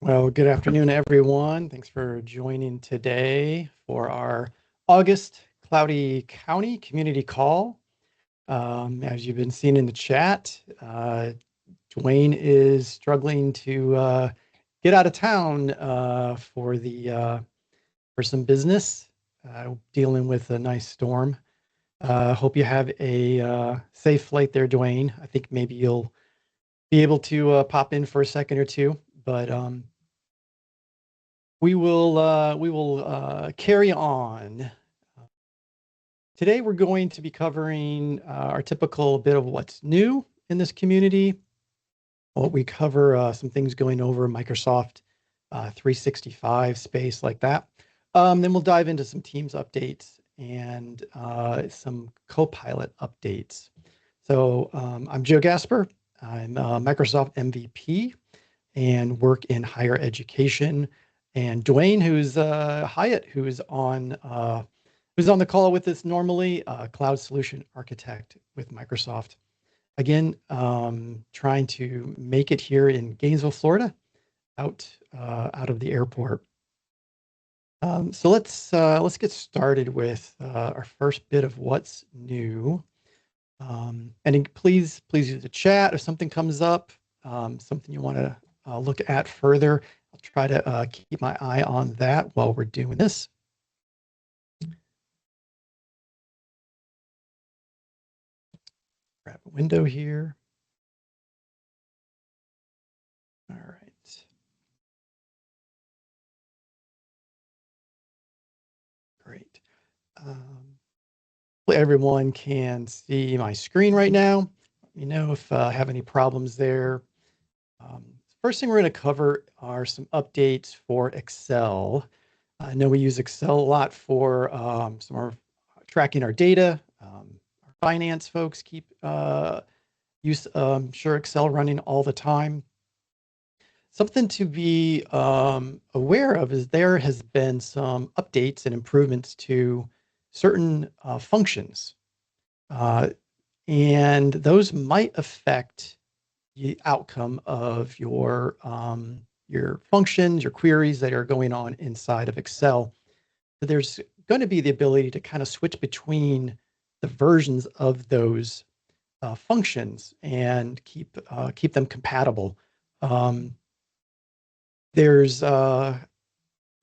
Well, good afternoon, everyone. Thanks for joining today for our August Cloudy County Community Call. As you've been seeing in the chat, Dwayne is struggling to get out of town for some business, dealing with a nice storm. Hope you have a safe flight there, Dwayne. I think maybe you'll be able to pop in for a second or two, but we will carry on. Today we're going to be covering our typical bit of what's new in this community. We cover some things going over Microsoft 365 space like that. Then we'll dive into some Teams updates and some Copilot updates. So I'm Joe Gasper. I'm a Microsoft MVP and work in higher education. And Dwayne, who's Hyatt, who's on the call with us normally, cloud solution architect with Microsoft. Again, trying to make it here in Gainesville, Florida, out of the airport. So let's get started with our first bit of what's new. And please use the chat if something comes up, something you want to look at further. I'll try to keep my eye on that while we're doing this. Grab a window here. All right. Great. Everyone can see my screen right now. Let me know if I have any problems there. First thing we're going to cover are some updates for Excel. I know we use Excel a lot for some of tracking our data. Our finance folks keep sure Excel running all the time. Something to be aware of is there has been some updates and improvements to certain functions, and those might affect the outcome of your functions, your queries that are going on inside of Excel. So there's going to be the ability to kind of switch between the versions of those functions and keep them compatible. There's a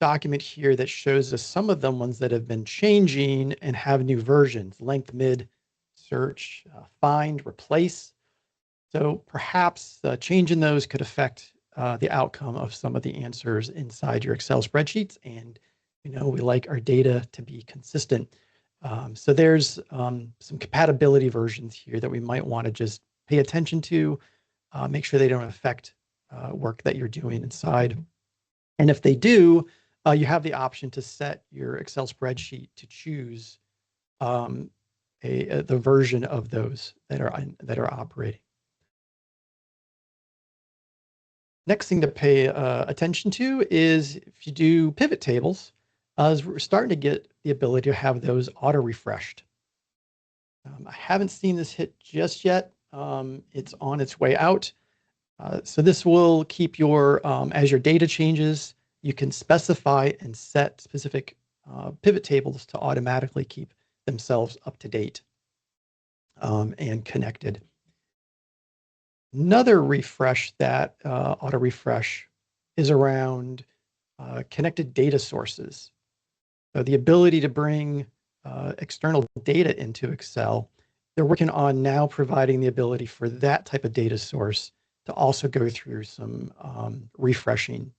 document here that shows us some of the ones that have been changing and have new versions: length, mid, search, find, replace. So perhaps changing those could affect the outcome of some of the answers inside your Excel spreadsheets. And we like our data to be consistent. So there's some compatibility versions here that we might want to just pay attention to, make sure they don't affect work that you're doing inside. And if they do, you have the option to set your Excel spreadsheet to choose the version of those that are operating. Next thing to pay attention to is if you do pivot tables, we're starting to get the ability to have those auto-refreshed. I haven't seen this hit just yet. It's on its way out. So this will keep your, as your data changes, you can specify and set specific pivot tables to automatically keep themselves up to date and connected. Another refresh that auto refresh is around connected data sources. So the ability to bring external data into Excel. They're working on now providing the ability for that type of data source to also go through some refreshing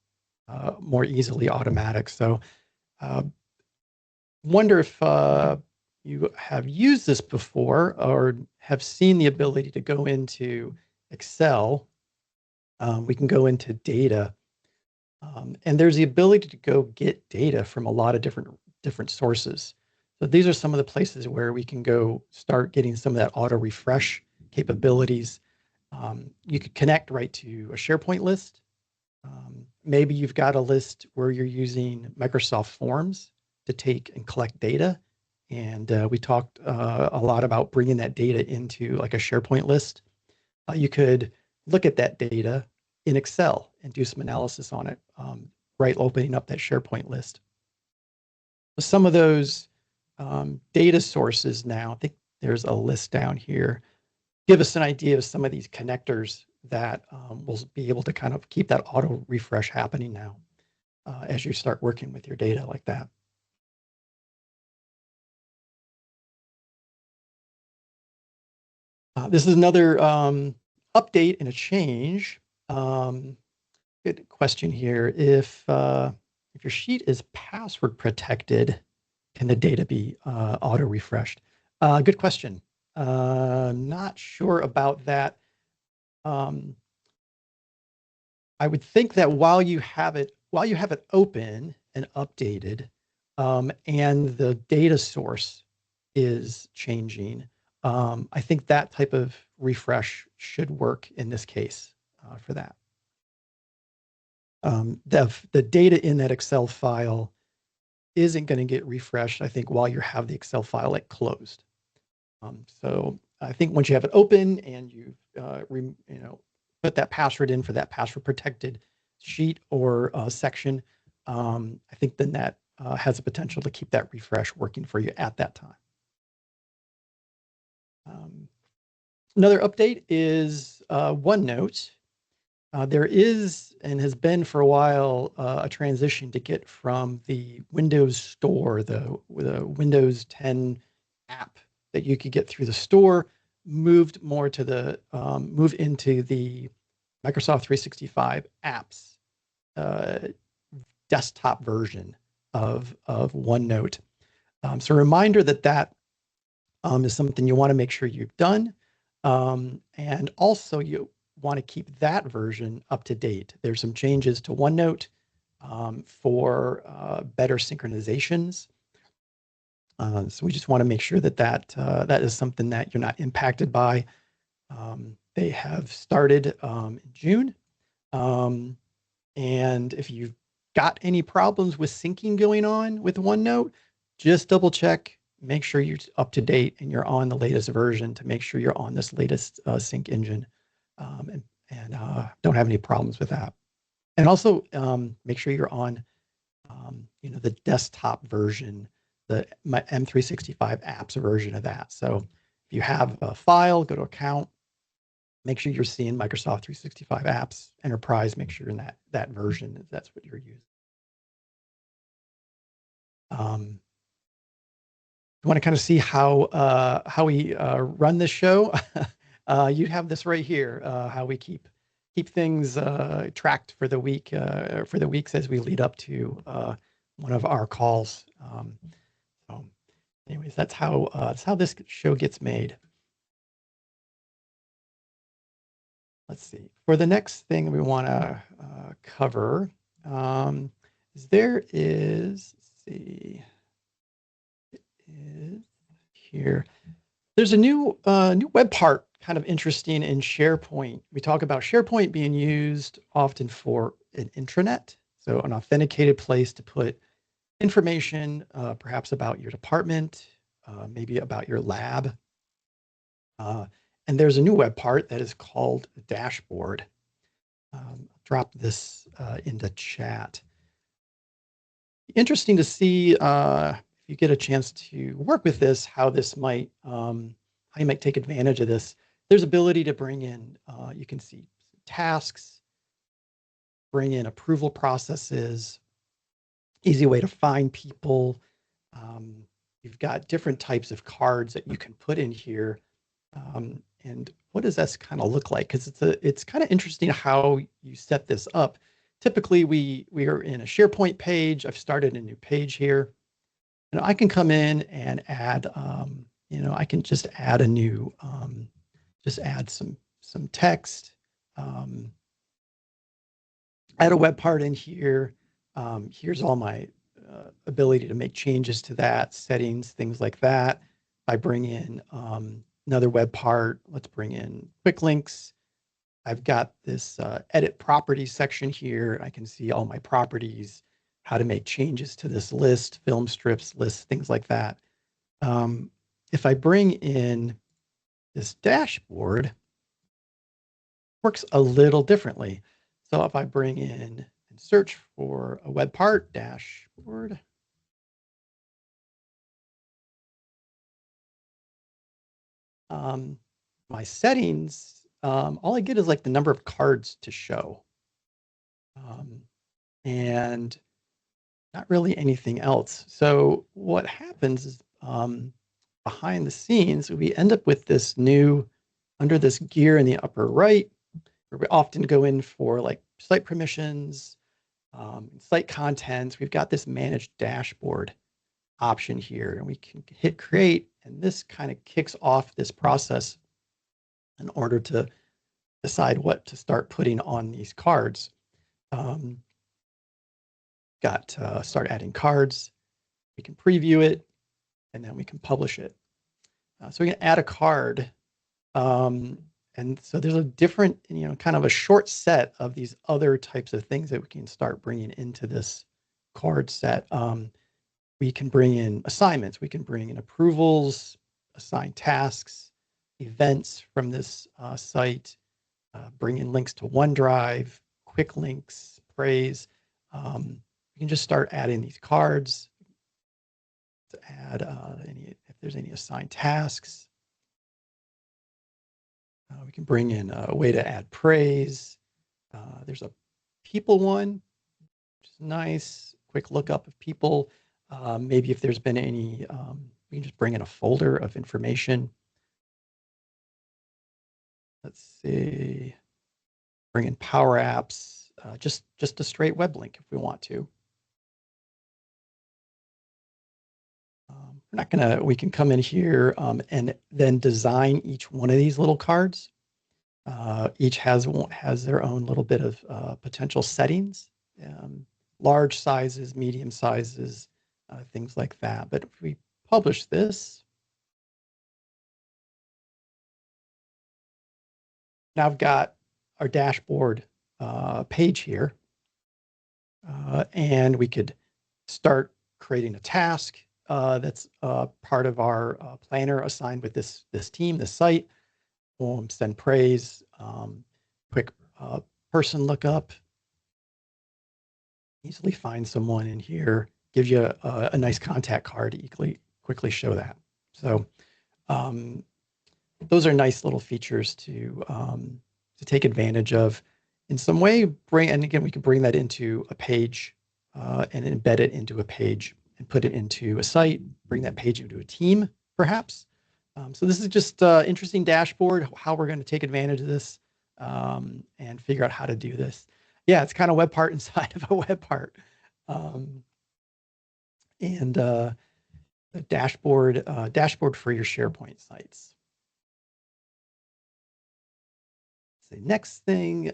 more easily automatic. So wonder if you have used this before or have seen the ability to go into Excel. We can go into data, and there's the ability to go get data from a lot of different sources. So these are some of the places where we can go start getting some of that auto refresh capabilities. You could connect right to a SharePoint list. Maybe you've got a list where you're using Microsoft Forms to take and collect data. And we talked a lot about bringing that data into like a SharePoint list. You could look at that data in Excel and do some analysis on it, right, opening up that SharePoint list. Some of those data sources now, I think there's a list down here, give us an idea of some of these connectors that will be able to kind of keep that auto refresh happening now as you start working with your data like that. This is another update and a change. Good question here. If your sheet is password protected, can the data be auto refreshed? Good question. Not sure about that. I would think that while you have it open and updated, and the data source is changing, I think that type of refresh should work in this case for that. The data in that Excel file isn't going to get refreshed, I think, while you have the Excel file closed. So I think once you have it open and you put that password in for that password protected sheet or section, I think then that has the potential to keep that refresh working for you at that time. Another update is OneNote. There is and has been for a while a transition to get from the Windows Store, the Windows 10 app that you could get through the store, moved more to the move into the Microsoft 365 apps desktop version of OneNote. So a reminder that is something you want to make sure you've done, and also you want to keep that version up to date. There's some changes to OneNote for better synchronizations. So we just want to make sure that is something that you're not impacted by. They have started in June. And if you've got any problems with syncing going on with OneNote, just double check, make sure you're up to date and you're on the latest version to make sure you're on this latest sync engine, and don't have any problems with that. And also make sure you're on the desktop version, my M365 apps version of that. So if you have a file, go to account, make sure you're seeing Microsoft 365 apps, enterprise, make sure you're in that version, if that's what you're using. You want to kind of see how we run this show? You have this right here, how we keep things tracked for the week, for the weeks as we lead up to one of our calls. So anyways, that's how this show gets made. Let's see. For the next thing we want to cover, let's see, it is here. There's a new web part kind of interesting in SharePoint. We talk about SharePoint being used often for an intranet, so an authenticated place to put information, perhaps about your department, maybe about your lab. And there's a new web part that is called Dashboard. Drop this into chat. Interesting to see if you get a chance to work with this, how this might, how you might take advantage of this. There's ability to bring in, you can see tasks, bring in approval processes, easy way to find people. You've got different types of cards that you can put in here. And what does this kind of look like? Because it's kind of interesting how you set this up. Typically, we are in a SharePoint page. I've started a new page here. And I can come in and add, I can just add a new, just add some text, add a web part in here. Here's all my ability to make changes to that, settings, things like that. I bring in another web part. Let's bring in quick links. I've got this edit properties section here. I can see all my properties, how to make changes to this list, film strips, lists, things like that. If I bring in this dashboard, it works a little differently. So if I bring in and search for a web part dashboard, my settings, all I get is like the number of cards to show, and not really anything else. So what happens is behind the scenes, we end up with this new, under this gear in the upper right, where we often go in for like site permissions, site contents. We've got this manage dashboard option here, and we can hit create, and this kind of kicks off this process in order to decide what to start putting on these cards. Start adding cards. We can preview it, and then we can publish it. So we can add a card. And so there's a different, kind of a short set of these other types of things that we can start bringing into this card set. We can bring in assignments. We can bring in approvals, assign tasks, events from this site, bring in links to OneDrive, quick links, praise. We can just start adding these cards to add if there's any assigned tasks. We can bring in a way to add praise. There's a people one, which is nice. Quick lookup of people. Maybe if there's been any, we can just bring in a folder of information. Let's see. Bring in Power Apps, just a straight web link if we want to. We're not gonna, we can come in here and then design each one of these little cards. Each has their own little bit of potential settings, large sizes, medium sizes, things like that. But if we publish this, now I've got our dashboard page here, and we could start creating a task that's part of our planner assigned with this team, this site. Send praise, quick person lookup. Easily find someone in here. Gives you a nice contact card to quickly show that. So those are nice little features to take advantage of. In some way, and again, we can bring that into a page and embed it into a page and put it into a site, bring that page into a team, perhaps. So this is just interesting dashboard, how we're going to take advantage of this and figure out how to do this. Yeah, it's kind of web part inside of a web part. And the dashboard for your SharePoint sites. The next thing,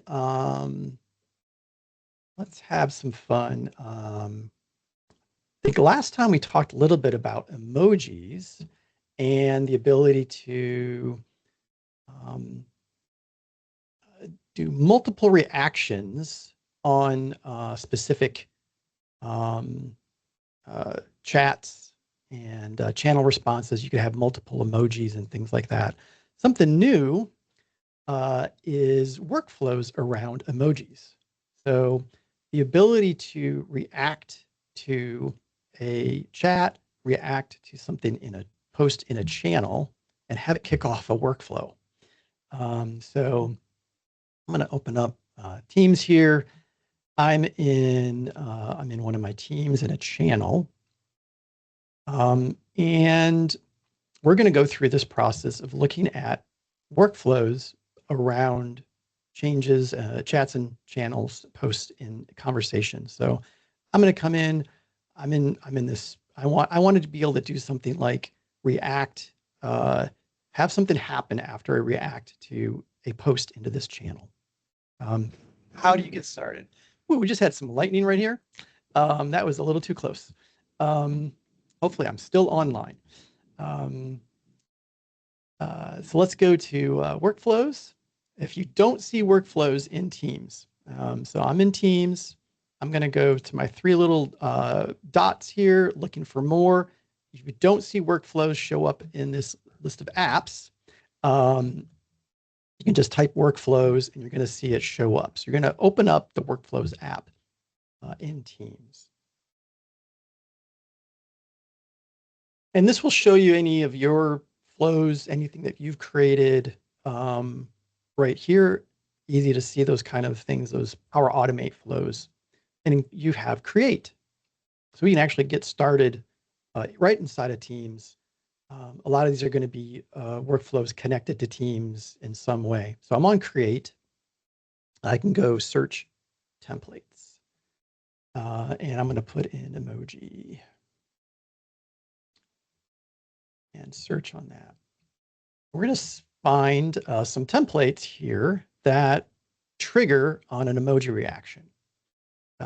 let's have some fun. I think last time we talked a little bit about emojis and the ability to do multiple reactions on specific chats and channel responses. You could have multiple emojis and things like that. Something new is workflows around emojis. So the ability to react to a chat, react to something in a post in a channel, and have it kick off a workflow. So I'm going to open up Teams here. I'm in one of my teams in a channel, and we're going to go through this process of looking at workflows around changes, chats and channels, posts in conversations. So I'm going to come in. I'm in this. I wanted to be able to do something like react, have something happen after I react to a post into this channel. How do you get started? Ooh, we just had some lightning right here. That was a little too close. Hopefully I'm still online. So let's go to workflows. If you don't see workflows in Teams, so I'm in Teams. I'm going to go to my three little dots here, looking for more. If you don't see workflows show up in this list of apps, you can just type workflows and you're going to see it show up. So you're going to open up the Workflows app in Teams. And this will show you any of your flows, anything that you've created right here. Easy to see those kind of things, those Power Automate flows. And you have Create. So we can actually get started right inside of Teams. A lot of these are going to be workflows connected to Teams in some way. So I'm on Create. I can go search templates. And I'm going to put in emoji and search on that. We're going to find some templates here that trigger on an emoji reaction.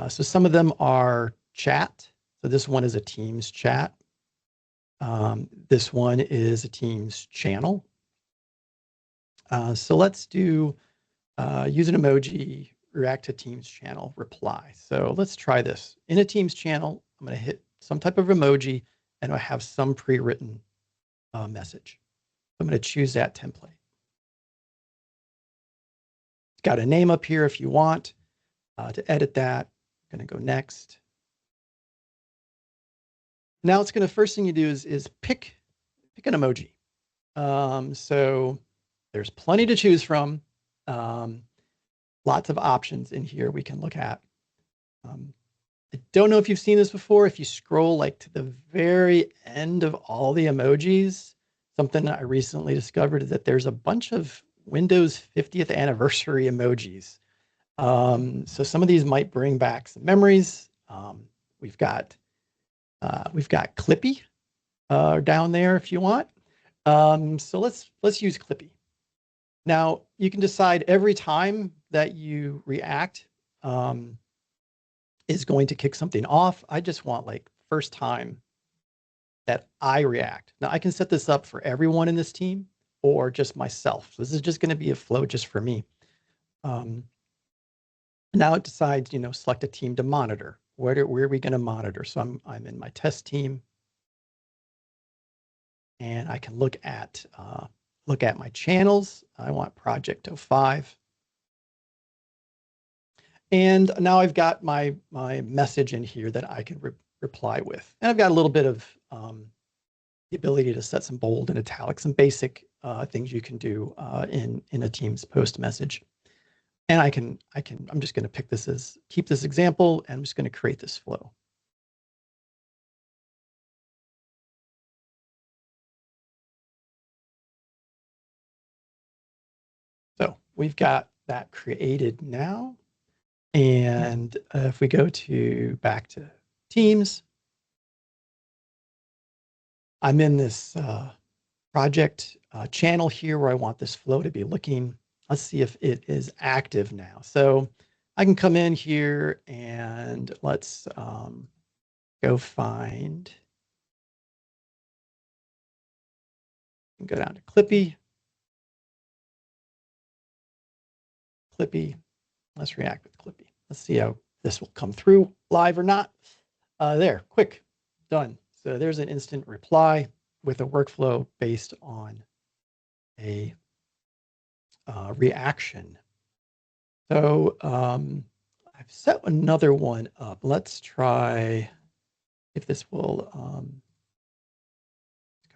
So some of them are chat. So this one is a Teams chat. This one is a Teams channel. So let's do use an emoji, react to Teams channel, reply. So let's try this. In a Teams channel, I'm going to hit some type of emoji and I have some pre-written message. I'm going to choose that template. It's got a name up here if you want to edit that. I'm going to go next. Now it's going to, first thing you do is pick an emoji. So there's plenty to choose from. Lots of options in here we can look at. I don't know if you've seen this before. If you scroll like to the very end of all the emojis, something I recently discovered is that there's a bunch of Windows 50th anniversary emojis. So some of these might bring back some memories. We've got Clippy down there if you want. So let's use Clippy. Now you can decide every time that you react is going to kick something off. I just want like first time that I react. Now I can set this up for everyone in this team or just myself. So this is just going to be a flow just for me. Now it decides, select a team to monitor. Where are we going to monitor? So I'm in my test team, and I can look at my channels. I want Project 05. And now I've got my message in here that I can reply with. And I've got a little bit of the ability to set some bold and italic, some basic things you can do in a Teams post message. And I'm just going to keep this example, and I'm just going to create this flow. So we've got that created now. And if we go back to Teams, I'm in this project channel here where I want this flow to be looking. Let's see if it is active now. So I can come in here and let's go find, and go down to Clippy. Let's react with Clippy. Let's see how this will come through live or not. There, quick, done. So there's an instant reply with a workflow based on a reaction. So I've set another one up. Let's try if this will,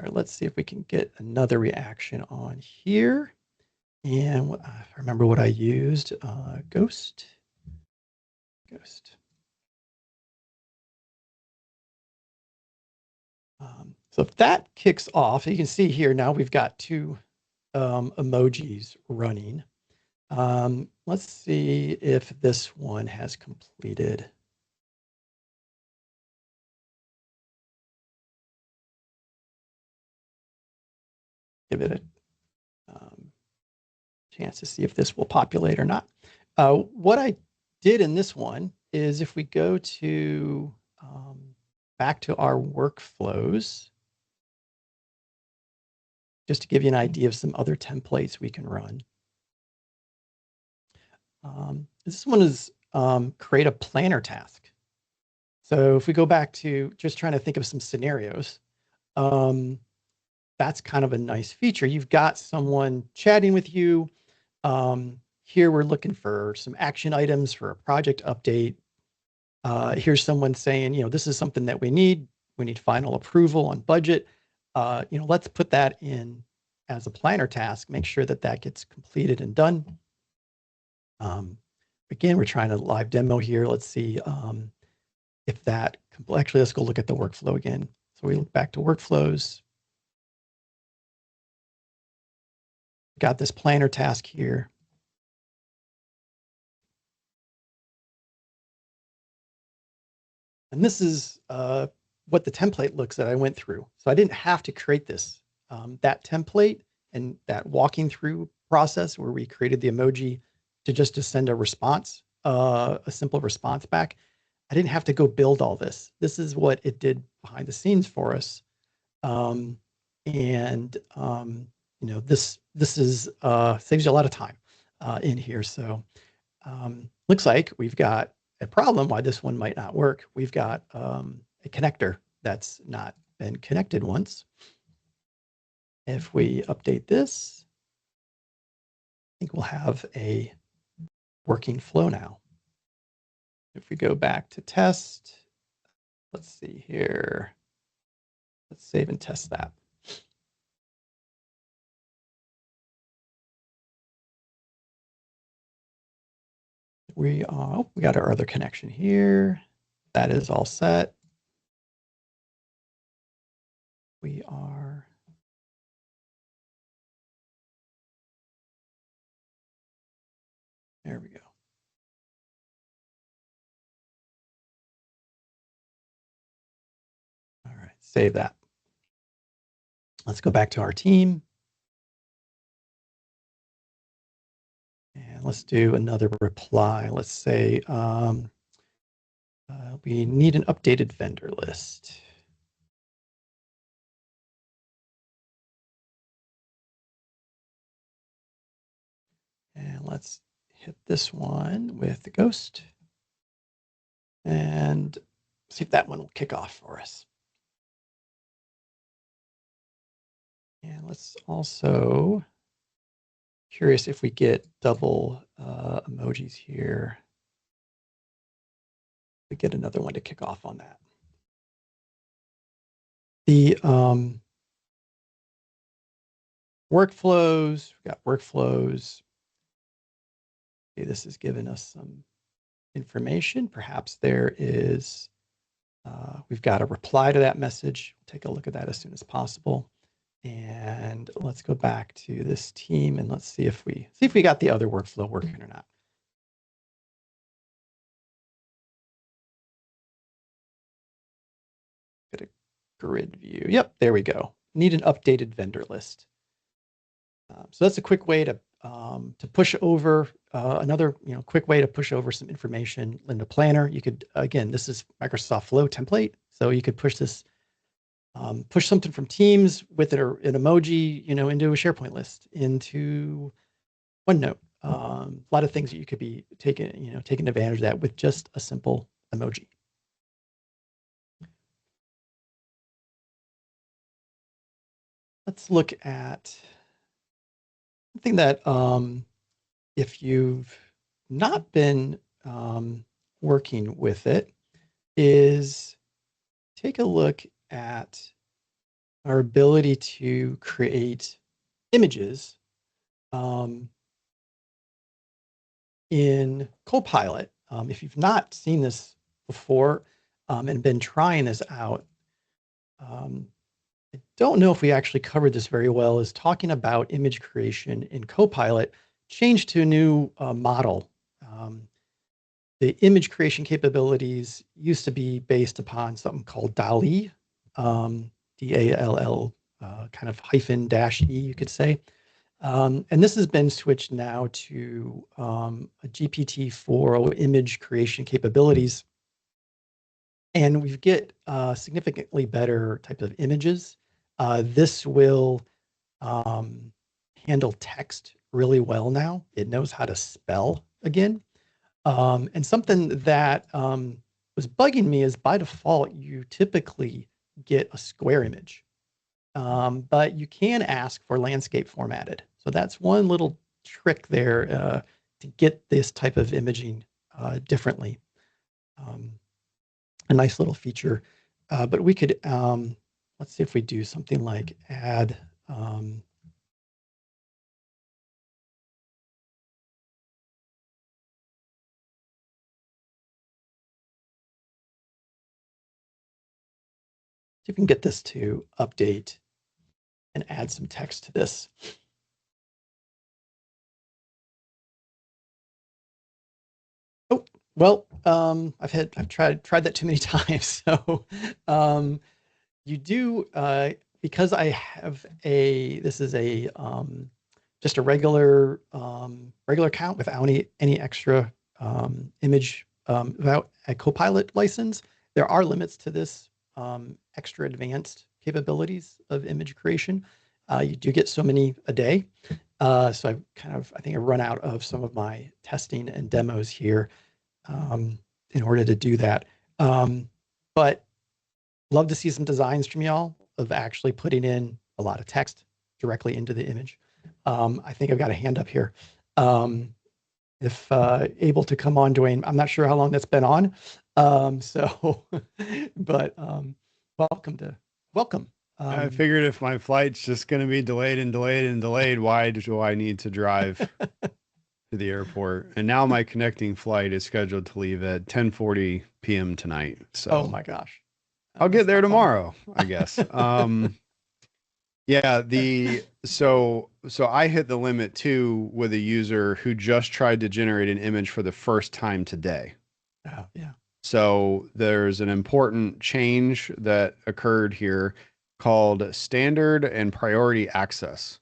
let's see if we can get another reaction on here. And if I remember what I used, Ghost. So if that kicks off, you can see here now we've got two emojis running. Let's see if this one has completed. Give it a chance to see if this will populate or not. What I did in this one is if we go to back to our workflows, just to give you an idea of some other templates we can run. This one is create a planner task. So if we go back to just trying to think of some scenarios, that's kind of a nice feature. You've got someone chatting with you. Here we're looking for some action items for a project update. Here's someone saying, this is something that we need. We need final approval on budget. Let's put that in as a planner task, make sure that that gets completed and done. Again, we're trying to live demo here. Let's see if that, actually, let's go look at the workflow again. So we look back to workflows. Got this planner task here. And this is what the template looks that I went through. So I didn't have to create this. That template and that walking through process where we created the emoji to send a response, a simple response back. I didn't have to go build all this. This is what it did behind the scenes for us. This is saves you a lot of time in here. So looks like we've got a problem why this one might not work. We've got a connector that's not been connected once. If we update this, I think we'll have a working flow now. If we go back to test, let's see here. Let's save and test that. We got our other connection here. That is all set. We are. There we go. All right, save that. Let's go back to our team. And let's do another reply. Let's say we need an updated vendor list. And let's hit this one with the ghost and see if that one will kick off for us. And let's also, curious if we get double emojis here. We get another one to kick off on that. The workflows, we've got workflows. Okay, this has given us some information. Perhaps there is, we've got a reply to that message. We'll take a look at that as soon as possible. And let's go back to this team and let's see if we got the other workflow working or not. Get a grid view. Yep, there we go. Need an updated vendor list. So that's a quick way to push over another quick way to push over some information in the planner. You could, again, this is Microsoft Flow template, so you could push this. Push something from Teams with an emoji, into a SharePoint list, into OneNote. A lot of things that you could be taking advantage of that with just a simple emoji. Let's look at something that if you've not been working with it, is take a look at our ability to create images in Copilot. If you've not seen this before and been trying this out, I don't know if we actually covered this very well, is talking about image creation in Copilot changed to a new model. The image creation capabilities used to be based upon something called DALL-E, D-A-L-L, kind of hyphen dash E, you could say. And this has been switched now to a GPT-4 image creation capabilities. And we get significantly better types of images. This will handle text really well now. It knows how to spell again. And something that was bugging me is by default, you typically get a square image, but you can ask for landscape formatted. So that's one little trick there to get this type of imaging differently. A nice little feature, but we could, let's see if we do something like add, you can get this to update and add some text to this. Oh, well, I've tried that too many times. So you do, because I have this is a just a regular account without any extra image, without a Copilot license. There are limits to this extra advanced capabilities of image creation. You do get so many a day. So I think I've run out of some of my testing and demos here in order to do that. But love to see some designs from y'all of actually putting in a lot of text directly into the image. I think I've got a hand up here. If able to come on, Dwayne. I'm not sure how long that's been on. But welcome. I figured if my flight's just going to be delayed and delayed and delayed, why do I need to drive to the airport? And now my connecting flight is scheduled to leave at 10:40 p.m. tonight. So, oh my gosh, I'll get there tomorrow, I guess. Yeah, so I hit the limit too with a user who just tried to generate an image for the first time today. Oh, yeah. So there's an important change that occurred here called standard and priority access.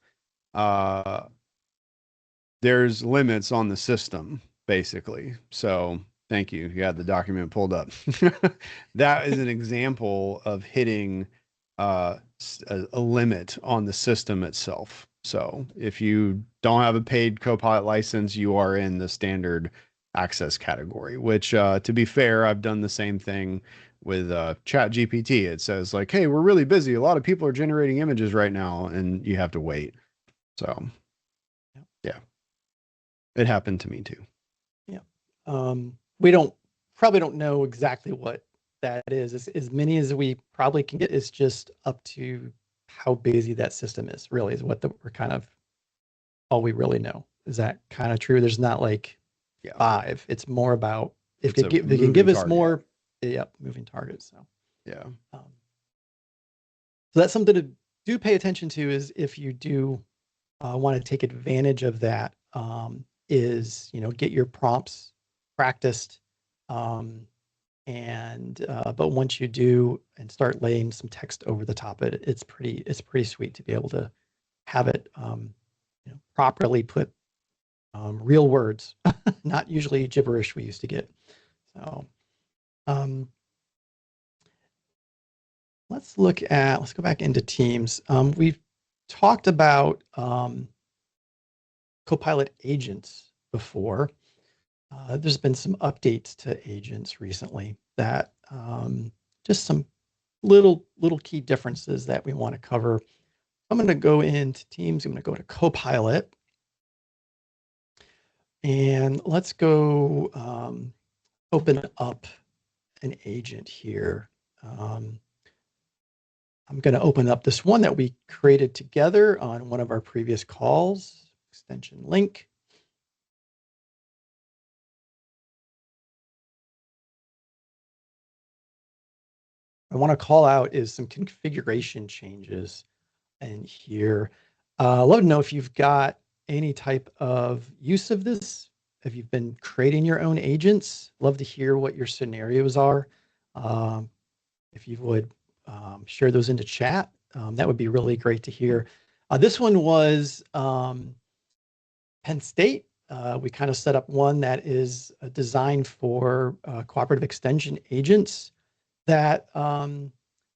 There's limits on the system, basically. So thank you. You had the document pulled up. That is an example of hitting a limit on the system itself. So if you don't have a paid Copilot license, you are in the standard access category, which to be fair, I've done the same thing with Chat GPT. It says like, hey, we're really busy. A lot of people are generating images right now, and you have to wait. So yeah, it happened to me too. Yeah. We probably don't know exactly what that is. As many as we probably can get is just up to how busy that system is, really, is what we're kind of all we really know. Is that kind of true? There's not like 5. It's more about if they can give us more, moving targets. So yeah. So that's something to do pay attention to, is if you do want to take advantage of that, is, get your prompts practiced. But once you do and start laying some text over the top of it, it's pretty sweet to be able to have it properly put real words, not usually gibberish we used to get. So let's go back into Teams. We've talked about Copilot agents before. There's been some updates to agents recently that just some little key differences that we want to cover. I'm going to go into Teams. I'm going to go to Copilot. And let's go open up an agent here. I'm going to open up this one that we created together on one of our previous calls, extension link. I want to call out is some configuration changes in here. I'd love to know if you've got any type of use of this. If you've been creating your own agents, love to hear what your scenarios are. If you would share those into chat, that would be really great to hear. This one was Penn State. We kind of set up one that is designed for cooperative extension agents that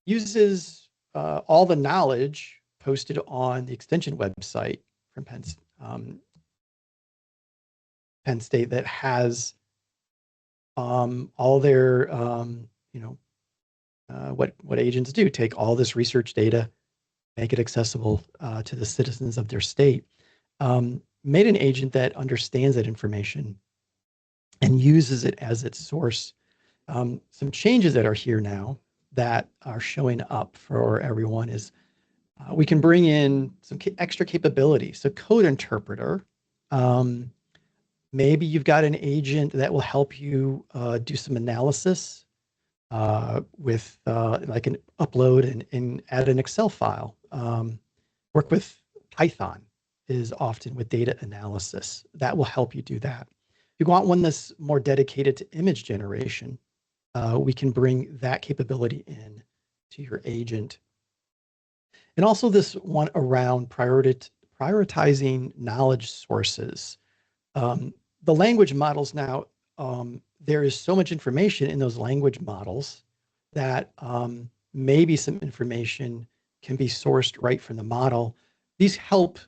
uses all the knowledge posted on the extension website from Penn State that has all their, what agents do, take all this research data, make it accessible to the citizens of their state. made an agent that understands that information and uses it as its source. Some changes that are here now that are showing up for everyone is we can bring in some extra capability. So code interpreter, maybe you've got an agent that will help you do some analysis with like an upload and add an Excel file. Work with Python is often with data analysis. That will help you do that. If you want one that's more dedicated to image generation, we can bring that capability in to your agent. And also this one around prioritizing knowledge sources. The language models now, there is so much information in those language models that maybe some information can be sourced right from the model. These help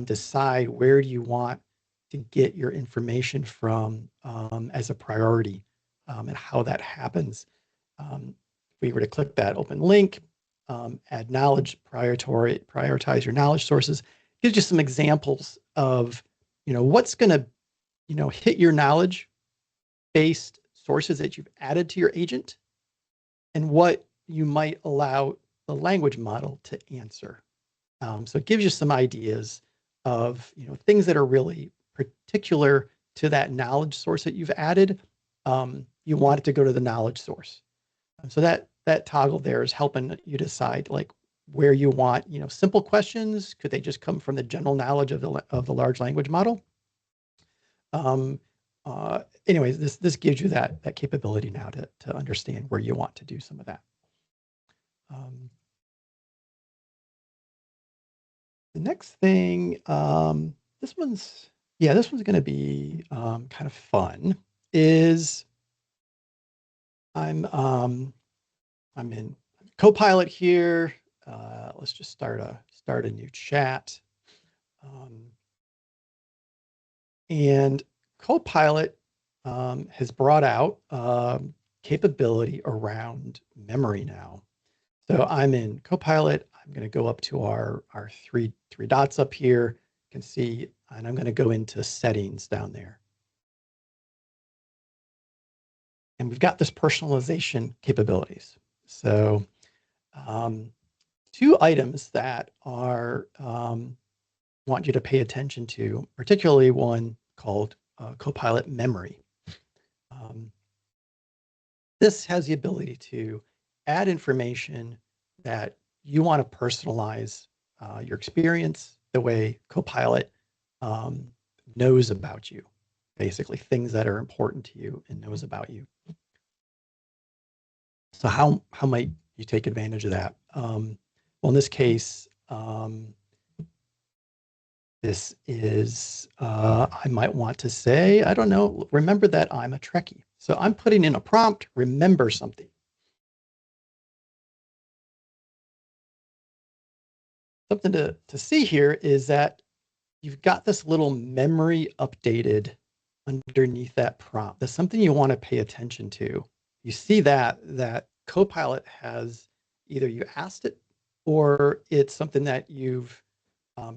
decide where do you want to get your information from as a priority and how that happens. If we were to click that open link, add knowledge, prioritize your knowledge sources, gives you some examples of, what's going to, hit your knowledge-based sources that you've added to your agent and what you might allow the language model to answer. So it gives you some ideas of, things that are really particular to that knowledge source that you've added. You want it to go to the knowledge source. So that toggle there is helping you decide like where you want, simple questions. Could they just come from the general knowledge of the large language model? Anyways, this gives you that capability now to understand where you want to do some of that. The next thing, this one's going to be kind of fun. Is I'm in Copilot here. Let's just start a new chat. And Copilot has brought out capability around memory now. So I'm in Copilot. I'm going to go up to our three dots up here. You can see, and I'm going to go into settings down there. And we've got this personalization capabilities. So two items that are want you to pay attention to, particularly one called Copilot Memory. This has the ability to add information that you want to personalize your experience the way Copilot knows about you, basically things that are important to you and knows about you. So how might you take advantage of that? Well, in this case, this is, I might want to say, I don't know, remember that I'm a Trekkie. So I'm putting in a prompt, remember something. Something to see here is that you've got this little memory updated underneath that prompt. That's something you want to pay attention to. You see that Copilot has either you asked it or it's something that you've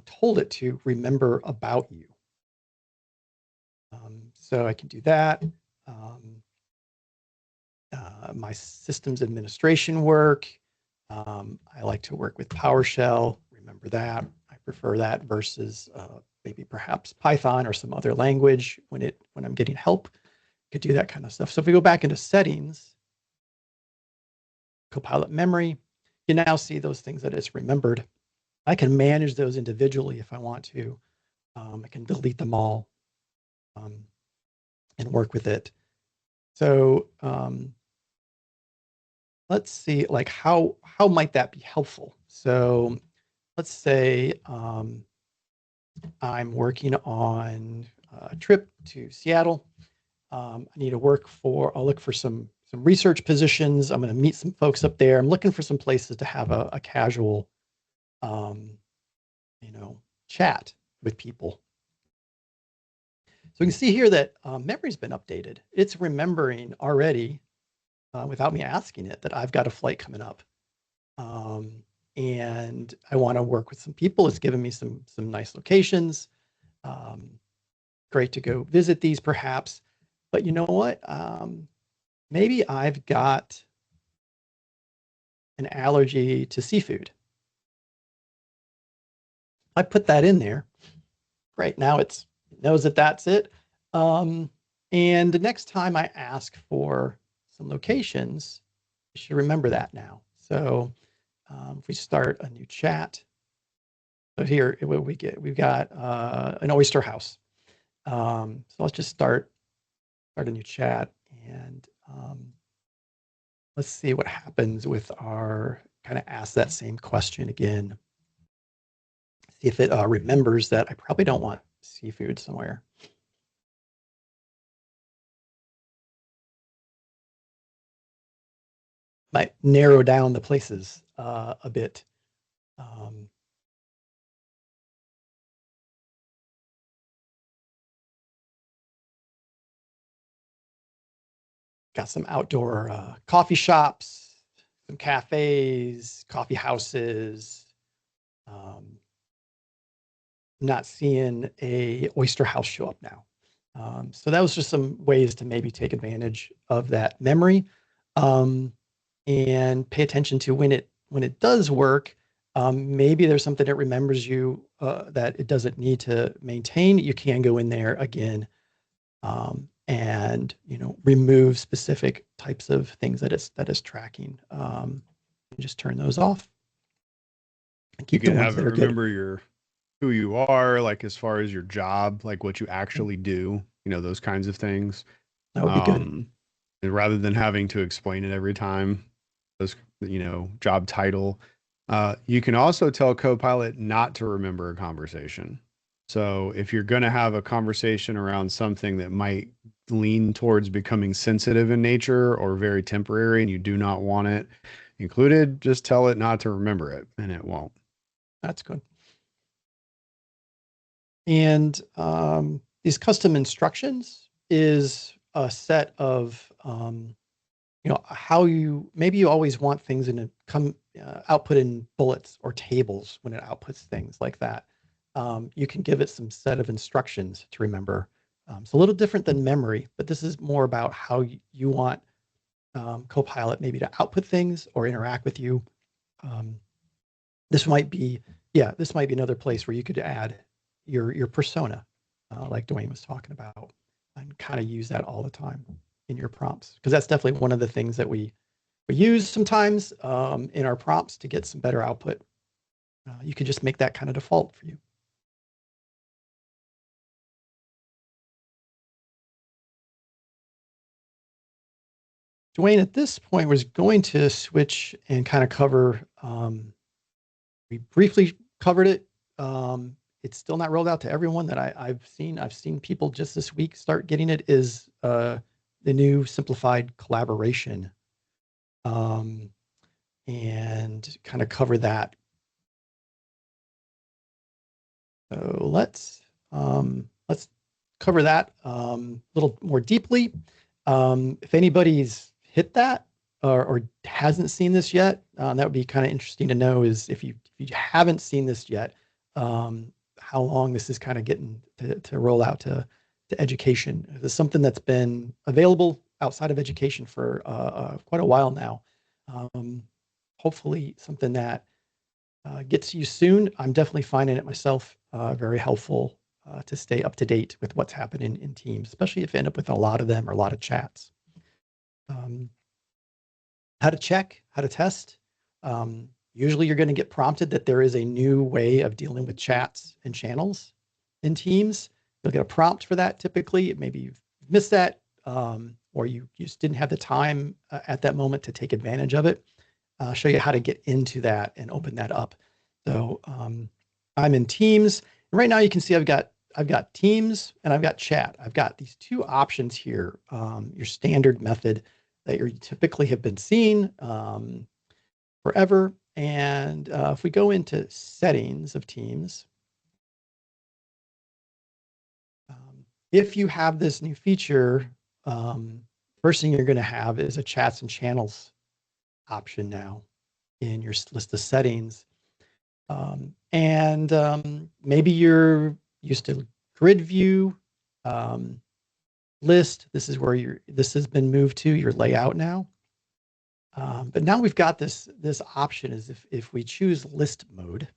told it to remember about you. So I can do that. My systems administration work. I like to work with PowerShell. Remember that. I prefer that versus maybe perhaps Python or some other language when I'm getting help. Could do that kind of stuff. So if we go back into settings, Copilot memory, you now see those things that it's remembered. I can manage those individually if I want to. I can delete them all and work with it. So let's see, like how might that be helpful? So let's say I'm working on a trip to Seattle. I need to I'll look for some research positions. I'm going to meet some folks up there. I'm looking for some places to have a casual, chat with people. So we can see here that memory's been updated. It's remembering already, without me asking it, that I've got a flight coming up. And I want to work with some people. It's given me some nice locations. Great to go visit these perhaps, but you know what? Maybe I've got an allergy to seafood. I put that in there. Right now it knows that that's it. And the next time I ask for some locations, I should remember that now. So if we start a new chat, so here what we've got an oyster house. So let's just start a new chat, and let's see what happens with our kind of ask that same question again. See if it remembers that I probably don't want seafood somewhere. Might narrow down the places a bit. Got some outdoor coffee shops, some cafes, coffee houses. Not seeing a oyster house show up now. So that was just some ways to maybe take advantage of that memory, and pay attention to when it does work. Maybe there's something that remembers you that it doesn't need to maintain. You can go in there again, and remove specific types of things that it's tracking. And just turn those off and keep You the can ones have it that are good. remember who you are, like as far as your job, like what you actually do, those kinds of things. That would be good. And rather than having to explain it every time, those, job title. You can also tell Copilot not to remember a conversation. So if you're going to have a conversation around something that might lean towards becoming sensitive in nature or very temporary, and you do not want it included, just tell it not to remember it, and it won't. That's good. And these custom instructions is a set of, how maybe you always want things output in bullets or tables when it outputs things like that. You can give it some set of instructions to remember. It's a little different than memory, but this is more about how you want Copilot maybe to output things or interact with you. This might be another place where you could add your persona, like Dwayne was talking about, and kind of use that all the time in your prompts, because that's definitely one of the things that we use sometimes in our prompts to get some better output. You could just make that kind of default for you. Dwayne, at this point, was going to switch and kind of cover. We briefly covered it. It's still not rolled out to everyone that I've seen. I've seen people just this week start getting it. Is the new simplified collaboration, and kind of cover that. So let's cover that a little more deeply. If anybody's hit that or hasn't seen this yet, that would be kind of interesting to know. Is if you haven't seen this yet, how long this is kind of getting to roll out to education. It's something that's been available outside of education for quite a while now. Hopefully something that gets you soon. I'm definitely finding it myself very helpful to stay up to date with what's happening in Teams, especially if you end up with a lot of them or a lot of chats. How to check, how to test. Usually you're going to get prompted that there is a new way of dealing with chats and channels in Teams. You'll get a prompt for that typically. Maybe you've missed that, or you just didn't have the time at that moment to take advantage of it. I'll show you how to get into that and open that up. So I'm in Teams. And right now you can see I've got Teams and I've got chat. I've got these two options here. Your standard method that you typically have been seeing forever. And if we go into settings of Teams, if you have this new feature, first thing you're going to have is a chats and channels option now in your list of settings. Maybe you're used to grid view, list. This is where this has been moved to your layout now. But now we've got this option is if we choose list mode,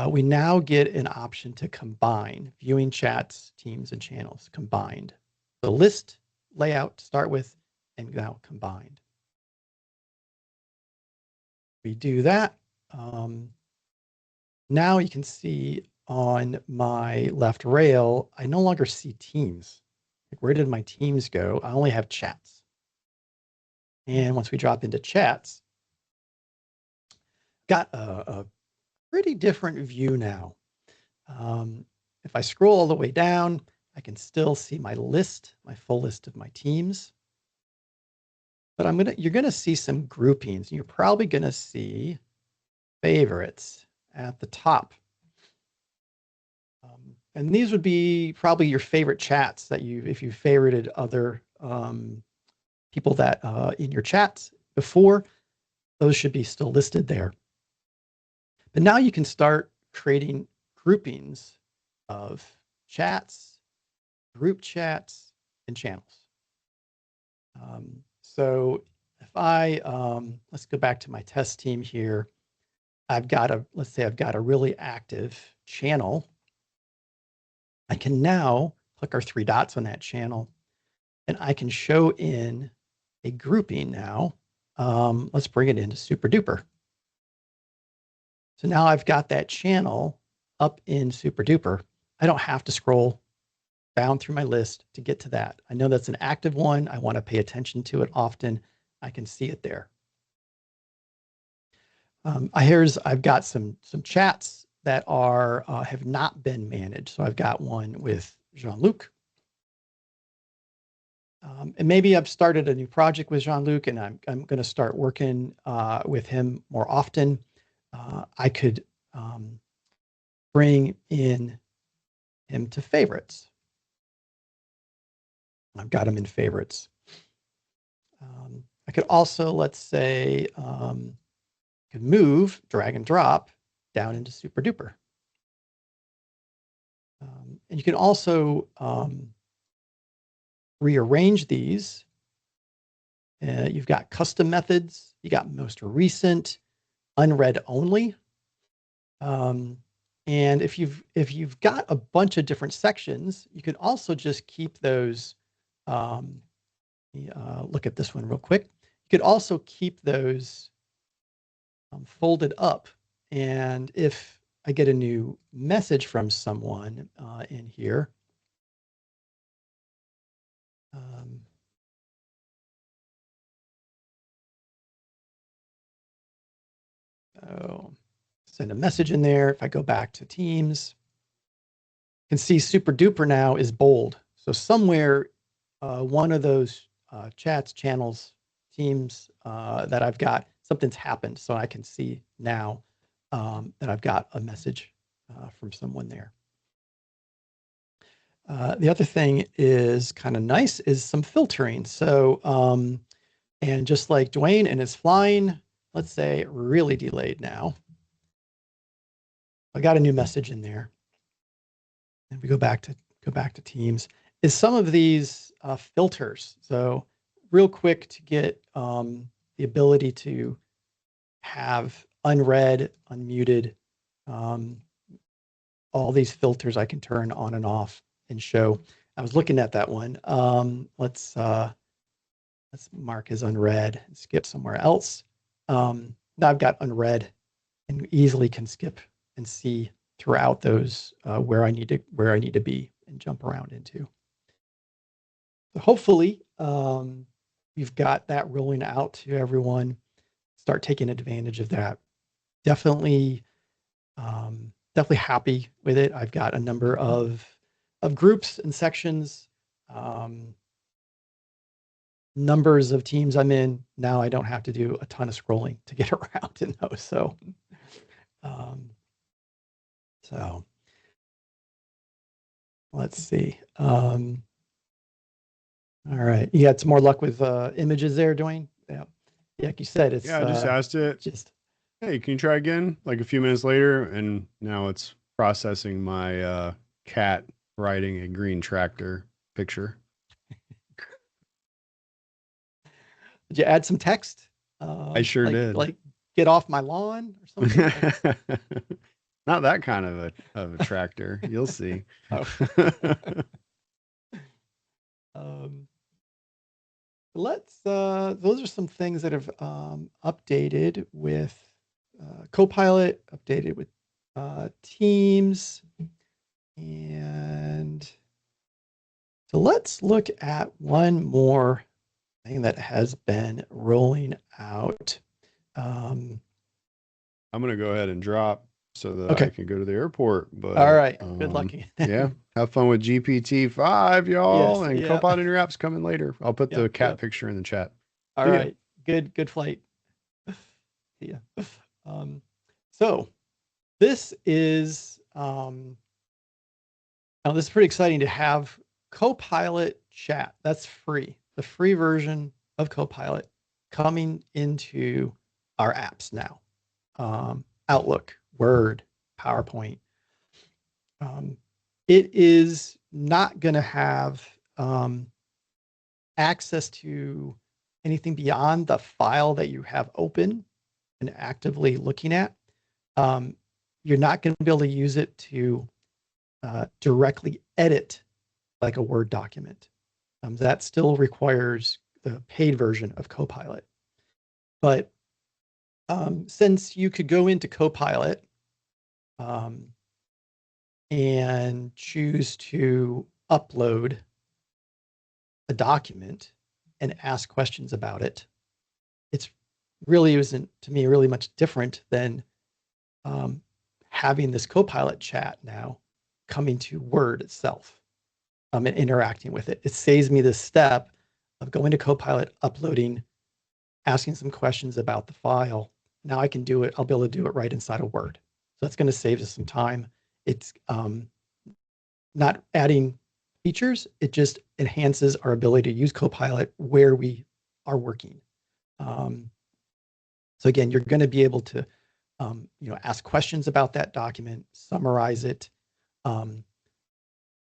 we now get an option to combine viewing chats, teams, and channels combined. The list layout to start with, and now combined. We do that. Now you can see on my left rail, I no longer see teams. Like, where did my teams go? I only have chats. And once we drop into chats, got a pretty different view now. If I scroll all the way down, I can still see my list, my full list of my teams. But you're gonna see some groupings. You're probably gonna see favorites at the top. And these would be probably your favorite chats that if you favorited other people that in your chats before, those should be still listed there. But now you can start creating groupings of chats, group chats, and channels. So if I, let's go back to my test team here. Let's say I've got a really active channel. I can now click our 3 dots on that channel, and I can show in a grouping now. Let's bring it into Super Duper. So now I've got that channel up in Super Duper. I don't have to scroll down through my list to get to that. I know that's an active one. I want to pay attention to it often. I can see it there. I've got some chats that have not been managed. So I've got one with Jean-Luc. And maybe I've started a new project with Jean-Luc, and I'm going to start working with him more often. I could bring in him to favorites. I've got him in favorites. I could also, let's say, could move, drag and drop down into Super Duper. And you can also rearrange these. You've got custom methods. You got most recent, unread only. And if you've got a bunch of different sections, you could also just keep those. Look at this one real quick. You could also keep those folded up. And if I get a new message from someone in here, send a message in there. If I go back to Teams, you can see Super Duper now is bold. So somewhere one of those chats, channels, teams that I've got, something's happened. So I can see now that I've got a message from someone there. The other thing is kind of nice is some filtering. So, and just like Dwayne and his flying, let's say really delayed now. I got a new message in there. And we go back to Teams. Is some of these filters. So real quick to get the ability to have unread, unmuted, all these filters I can turn on and off and show. I was looking at that one. Let's mark as unread and skip somewhere else. Now I've got unread and easily can skip and see throughout those where I need to be and jump around into. So hopefully you've got that rolling out to everyone. Start taking advantage of that. Definitely happy with it. I've got a number of groups and sections, numbers of teams I'm in. Now I don't have to do a ton of scrolling to get around in those. So let's see. All right. You had some more luck with images there, Dwayne? Yeah. Like you said, it's I just asked it. Hey, can you try again? Like a few minutes later, and now it's processing my cat riding a green tractor picture. Did you add some text? I sure did. Like get off my lawn or something? Not that kind of a tractor. You'll see. Oh. Um, those are some things that have updated with Copilot, updated with Teams. And so let's look at one more thing that has been rolling out. I'm going to go ahead and drop so that Okay. I can go to the airport. But all right. Good luck. Yeah. Have fun with GPT-5, y'all. Yes, and yeah. Copilot in your apps coming later. I'll put the cat picture in the chat. All right. Good flight. Yeah. So this is now this is pretty exciting to have Copilot chat. That's free. The free version of Copilot coming into our apps now. Outlook, Word, PowerPoint. It is not going to have access to anything beyond the file that you have open and actively looking at. You're not going to be able to use it to directly edit like a Word document. That still requires the paid version of Copilot. But since you could go into Copilot and choose to upload a document and ask questions about it, it's really isn't, to me, really much different than having this Copilot chat now coming to Word itself and interacting with it. It saves me the step of going to Copilot, uploading, asking some questions about the file. Now I can do it. I'll be able to do it right inside of Word. So that's going to save us some time. It's not adding features. It just enhances our ability to use Copilot where we are working. So again, you're going to be able to ask questions about that document, summarize it,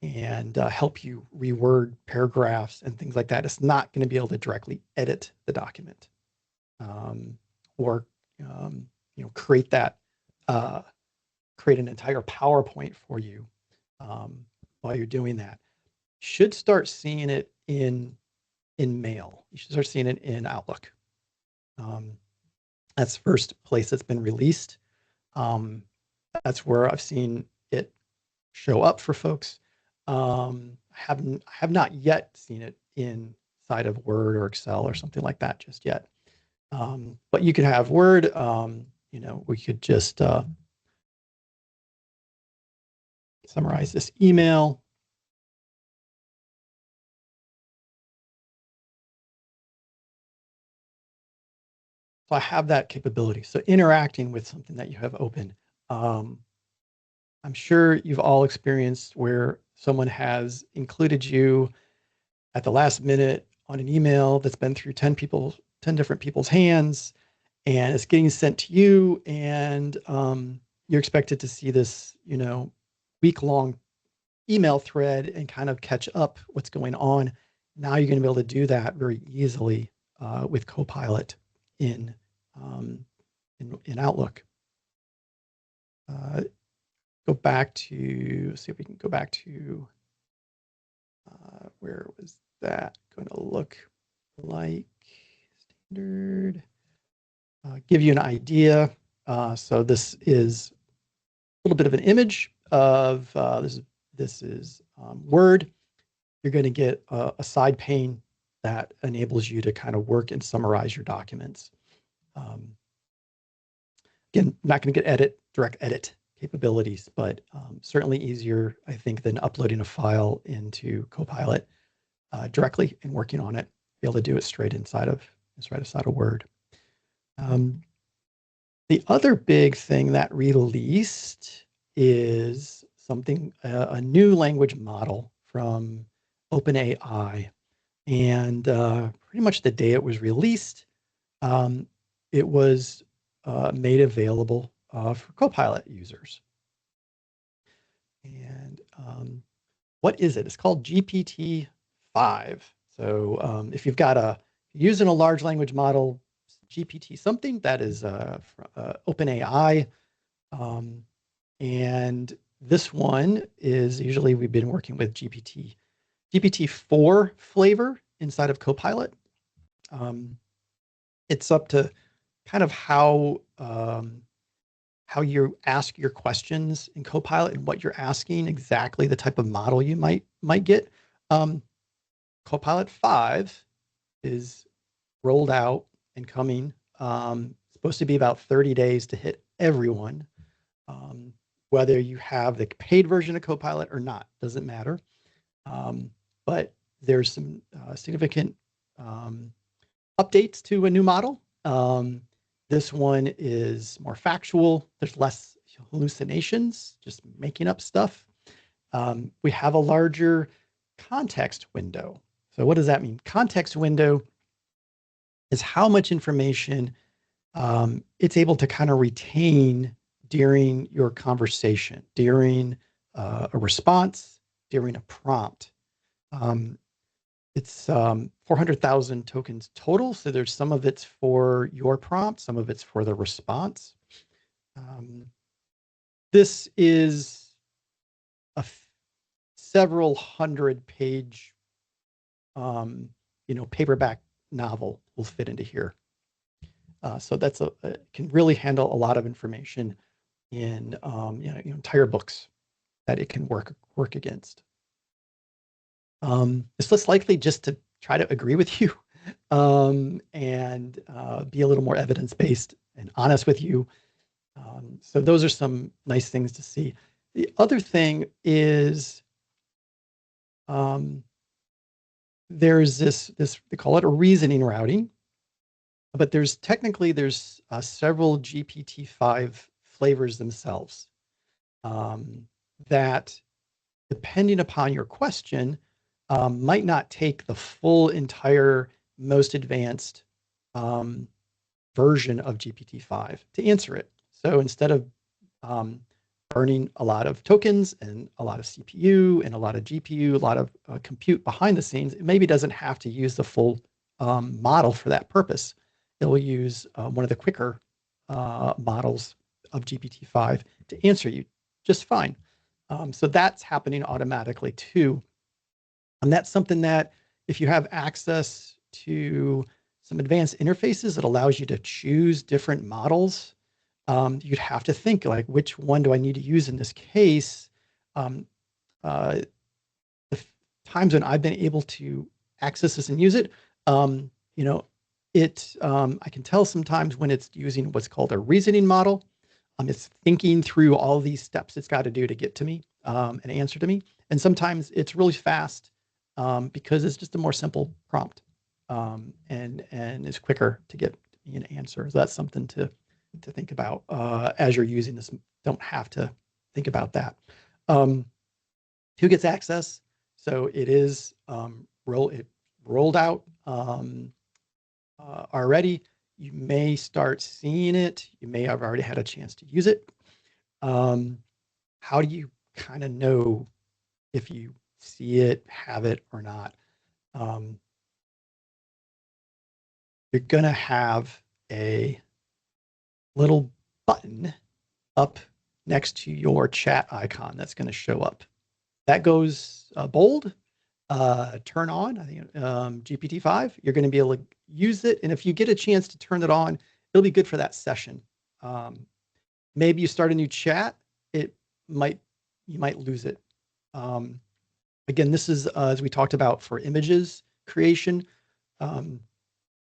and help you reword paragraphs and things like that. It's not going to be able to directly edit the document or create an entire PowerPoint for you while you're doing that. You should start seeing it in Mail. You should start seeing it in Outlook. That's the first place that's been released. That's where I've seen it show up for folks. Have not yet seen it inside of Word or Excel or something like that just yet. But you could have Word. We could just summarize this email. So I have that capability. So interacting with something that you have open. I'm sure you've all experienced where someone has included you at the last minute on an email that's been through 10 different people's hands, and it's getting sent to you, and you're expected to see this, week-long email thread and kind of catch up what's going on. Now you're going to be able to do that very easily with Copilot in Outlook. Go back to, see if we can go back to, where was that going to look like? Standard. Give you an idea. So this is a little bit of an image of, this is Word. You're going to get a side pane that enables you to kind of work and summarize your documents. Again, not going to get direct edit capabilities, but certainly easier, I think, than uploading a file into Copilot directly and working on it. Be able to do it straight inside of Word. The other big thing that released is something, a new language model from OpenAI, and pretty much the day it was released, it was made available for Copilot users. And what is it? It's called GPT-5. So if you've got using a large language model, GPT something, that is OpenAI. And this one is usually we've been working with GPT-4 flavor inside of Copilot. It's up to kind of how you ask your questions in Copilot and what you're asking, exactly the type of model you might get. Copilot 5 is rolled out and coming. Supposed to be about 30 days to hit everyone. Whether you have the paid version of Copilot or not, doesn't matter. But there's some significant updates to a new model. This one is more factual. There's less hallucinations, just making up stuff. We have a larger context window. So what does that mean? Context window is how much information it's able to kind of retain during your conversation, during a response, during a prompt. It's 400,000 tokens total. So there's some of it's for your prompt, some of it's for the response. This is a several hundred page, paperback novel will fit into here. So that's it can really handle a lot of information in entire books that it can work against. It's less likely just to try to agree with you and be a little more evidence-based and honest with you. So those are some nice things to see. The other thing is there's this they call it a reasoning routing, but there's several GPT-5 flavors themselves that, depending upon your question, might not take the full entire most advanced version of GPT-5 to answer it. So instead of burning a lot of tokens and a lot of CPU and a lot of GPU, a lot of compute behind the scenes, it maybe doesn't have to use the full model for that purpose. It will use one of the quicker models of GPT-5 to answer you just fine. So that's happening automatically too. And that's something that if you have access to some advanced interfaces that allows you to choose different models, you'd have to think like, which one do I need to use in this case? The times when I've been able to access this and use it, I can tell sometimes when it's using what's called a reasoning model. It's thinking through all these steps it's got to do to get to me, an answer to me. And sometimes it's really fast because it's just a more simple prompt and it's quicker to get me an answer. So that's something to think about as you're using this. Don't have to think about that. Who gets access? So it is rolled out already. You may start seeing it. You may have already had a chance to use it. How do you kind of know if you see it, have it, or not? You're going to have a little button up next to your chat icon that's going to show up. That goes bold, turn on, I think GPT-5. You're going to be able to use it. And if you get a chance to turn it on, it'll be good for that session. Maybe you start a new chat, you might lose it. Again, this is, as we talked about for images creation,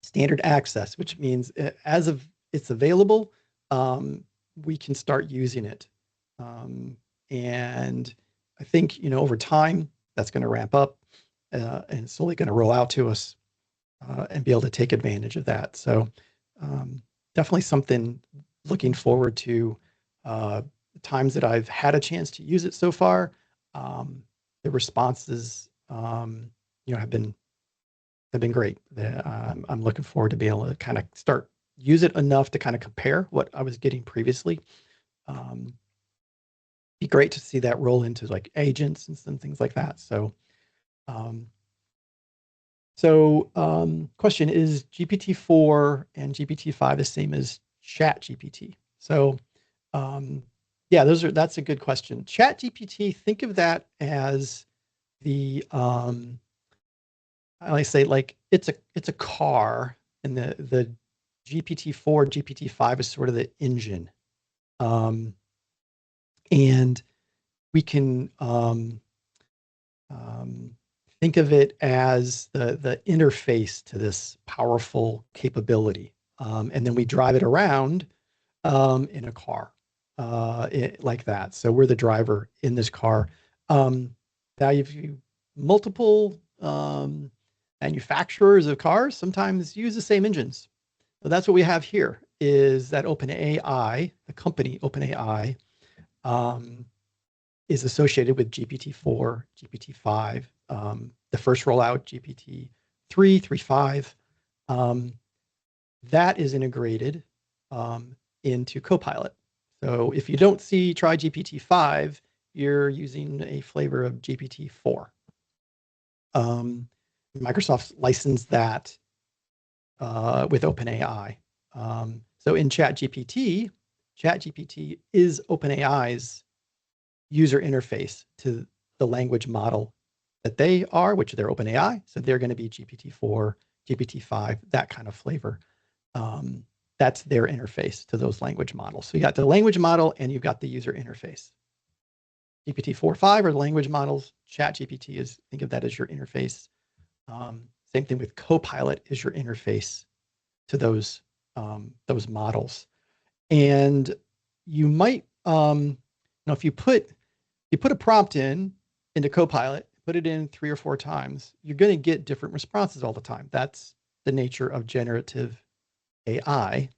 standard access, which means as of it's available, we can start using it. And I think, over time, that's going to ramp up and slowly going to roll out to us and be able to take advantage of that. So definitely something looking forward to. The times that I've had a chance to use it so far, the responses, have been great. I'm looking forward to be able to kind of use it enough to kind of compare what I was getting previously. be great to see that roll into like agents and some things like that. So, question is GPT-4 and GPT-5 the same as ChatGPT? So, yeah, that's a good question. ChatGPT, think of that as the I like say like it's a car, and the GPT-4, GPT-5 is sort of the engine, and we can think of it as the interface to this powerful capability, and then we drive it around in a car like that. So we're the driver in this car. Now you've multiple manufacturers of cars sometimes use the same engines. So that's what we have here is that OpenAI, the company OpenAI, is associated with GPT-4, GPT-5, the first rollout, GPT-3, 3.5. That is integrated into Copilot. So if you don't try GPT-5, you're using a flavor of GPT-4. Microsoft's licensed that with OpenAI. So in ChatGPT is OpenAI's user interface to the language model that they are, which they're OpenAI. So they're going to be GPT-4, GPT-5, that kind of flavor. That's their interface to those language models. So you got the language model and you've got the user interface. GPT-4, 5 are the language models. ChatGPT is, think of that as your interface. Same thing with Copilot is your interface to those models. And you might, if you put a prompt into Copilot, put it in 3 or 4 times, you're going to get different responses all the time. That's the nature of generative AI.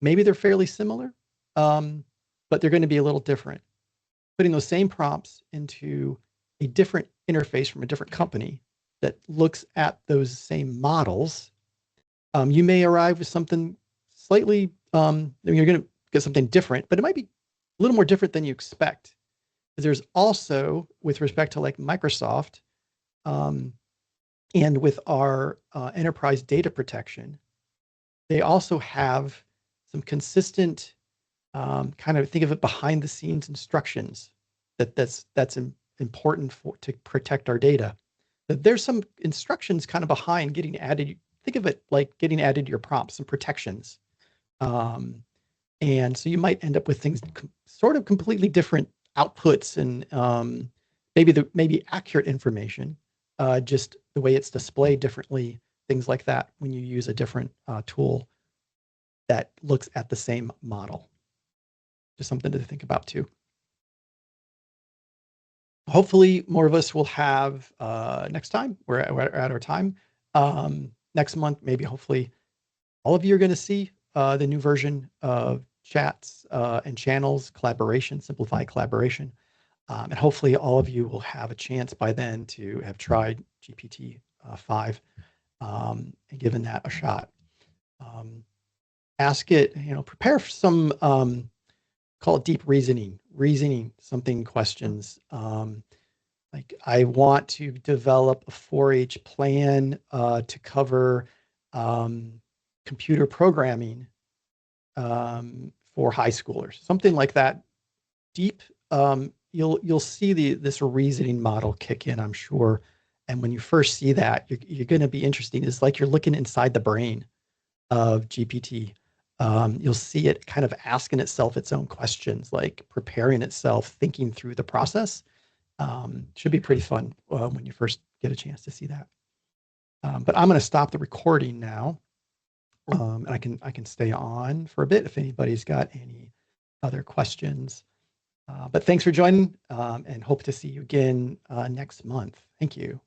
Maybe they're fairly similar, but they're going to be a little different. Putting those same prompts into a different interface from a different company that looks at those same models, you may arrive with something slightly, you're going to get something different, but it might be a little more different than you expect. There's also, with respect to like Microsoft, and with our enterprise data protection, they also have some consistent kind of, think of it, behind the scenes instructions that's important to protect our data. That there's some instructions kind of behind getting added. Think of it like getting added to your prompts, some protections. And so you might end up with things sort of completely different outputs and maybe accurate information, just the way it's displayed differently, things like that when you use a different tool that looks at the same model. Just something to think about too. Hopefully more of us will have next time. We're at our time. Next month, maybe hopefully all of you are going to see the new version of chats and channels, collaboration, simplified collaboration. And hopefully all of you will have a chance by then to have tried GPT-5 and given that a shot. Ask it, prepare for some, call it deep reasoning something questions. Like I want to develop a 4-H plan to cover computer programming for high schoolers, something like that. Deep, you'll see this reasoning model kick in, I'm sure. And when you first see that, you're going to be interesting. It's like you're looking inside the brain of GPT. You'll see it kind of asking itself its own questions, like preparing itself, thinking through the process. Should be pretty fun when you first get a chance to see that. But I'm going to stop the recording now. And I can stay on for a bit if anybody's got any other questions. But thanks for joining, and hope to see you again next month. Thank you.